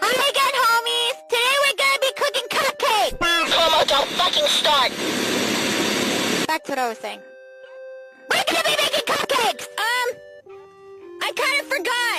Hi again, homies! Today we're gonna be cooking cupcakes! Homo, don't fucking start! Back to what I was saying. We're gonna be making cupcakes! I kinda forgot!